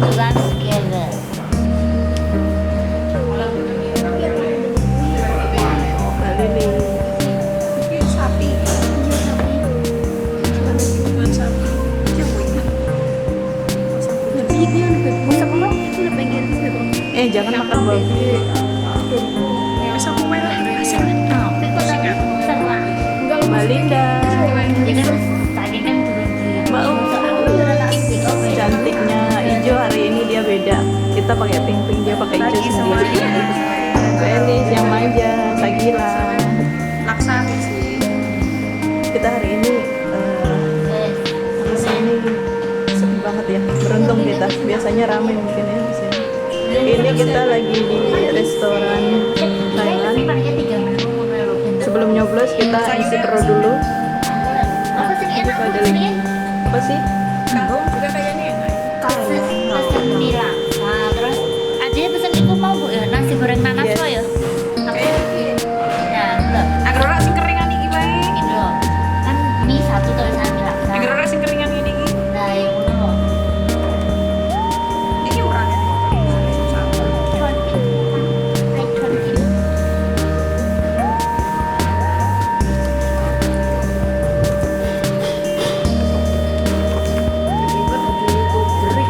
to run together. Balik nih. Sapi. Bukan sapi. Jangan makan babi. Masa aku main Tapi kok tapi setelah Malinda. ya kan tadi kan turun di Mau. Cantiknya hijau hari ini dia beda. Kita pakai pink, dia pakai hijau sendiri. Felis yang manja, Sagila. laksana sih. Kita hari ini ini sepi banget ya. Beruntung kita. Biasanya ramai mungkin ya di sini. Ini kita lagi di restoran Thailand. Sebelum nyoblos kita isi perut dulu. Apa sih Ini enak ada lagi. Apa sih? Kangkung juga kayaknya enak. pesen mie laksa terus aja pesen iku mau bu ya nasi goreng nanas Yes. lo ya aku ya enggak Agar sing keringan iki bae. ini loh kan mie satu tulisan mie laksa Agar sing keringan ini iki. nah yang uno Iki urane.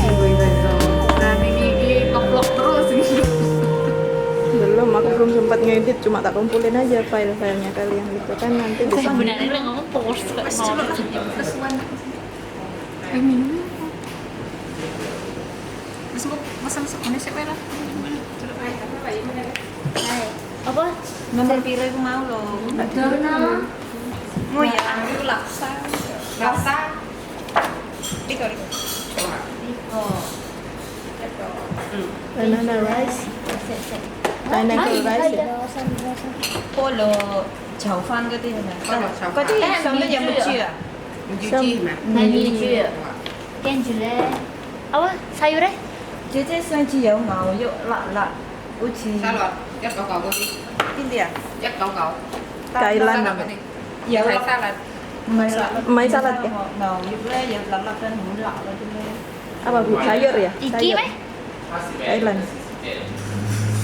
Nah, ini nge-vlog terus ini. Belum, aku belum sempat ngedit, cuma tak kumpulin aja file-filenya kalian gitu kan nanti bisa. sebenarnya lo ngomong post kok Wes mau celuk kesuwen. Ayo minum. Wes mau pesan sekone sik wae lah. Celuk ae apa ya mana? Hai. Apa? Nomor piro iku mau lho. Dona. Oh ya, aku laksa. Laksa. Iko. Iko. Banana rice, Sek, sek. pineapple rice ya. Polo chảo phan cái tiền này. Có chứ xong nó dầm một chia. Nani Kenjule. Apa? Sayur eh? Chứ thế sang chi dầu ngầu dụ lạ lạ. Ủa chi. Salad, chắc cậu cậu đi. Cái gì à? Chắc cậu cậu. Kailan. Dầu Salad, lạ. salad. Mày lạ. Mai salad ya? Ngầu dụ lẽ dầu lạ lạ tên không lạ là chứ lẽ. Apa bu? Sayur ya? Iki Sayur. meh? Thailand.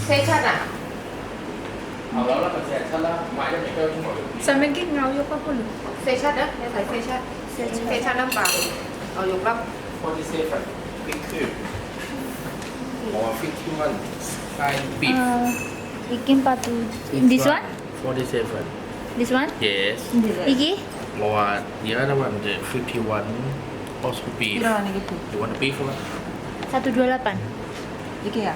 Xe chắt à? Ở đó là phần xe chắt đó, ngoài ra mấy cái không có được. Sao mấy cái ngầu dụ có có lực. Xe chắt đó, em thấy xe chắt. Xe chắt lắm bà. Ở dục lắm. 47 big cube. Or 51 fried beef. Iki 47. This one? 47. This one? Yes. Iki? Or the other one, the 51, also beef. Kira nih gitu. You want the beef or what? 128. Iki ya.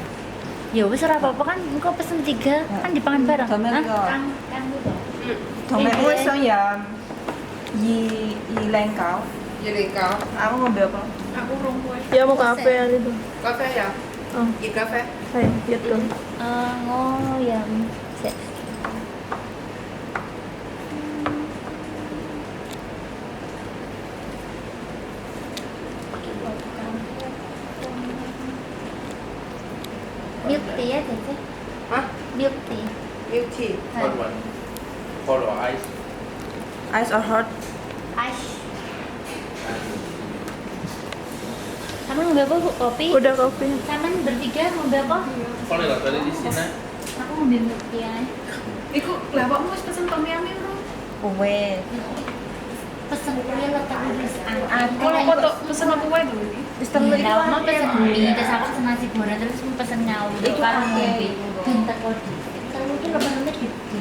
Ya wis ora apa-apa kan engko pesen 3 kan dipangan bareng. Sama Hah? juga. Kan gitu. Thằng mày mua sao giờ gì lan cậu? Gia đình cậu. Aku ngambil apa? Ya mau kafe hari itu. Cà phê à? Oh, Ít cà phê. hai, lihat dong. Ngoyam. Sek. Milk tea ya, Tete? Hả? Milk tea. Milk tea. Hot one. Hot or ice? Ice or hot? Ice. Kamu ngambil apa, Bu? Kopi? Udah kopi. Kamu bertiga ngambil apa? Kalau nggak tadi di sini. Aku ngambil milk tea aja. Iku lah bapakmu wis pesen tom yum bro. Kowe. Pesen kue letak di Aku lah kok tok pesen apa wae to iki? Wis teng mriki Nah, wae. mau pesen mie, terus aku pesen nasi goreng, terus mau pesen ngawur. Iku Kan akeh. ngombe. Bentar kok di. Kalau mungkin 8 menit gede.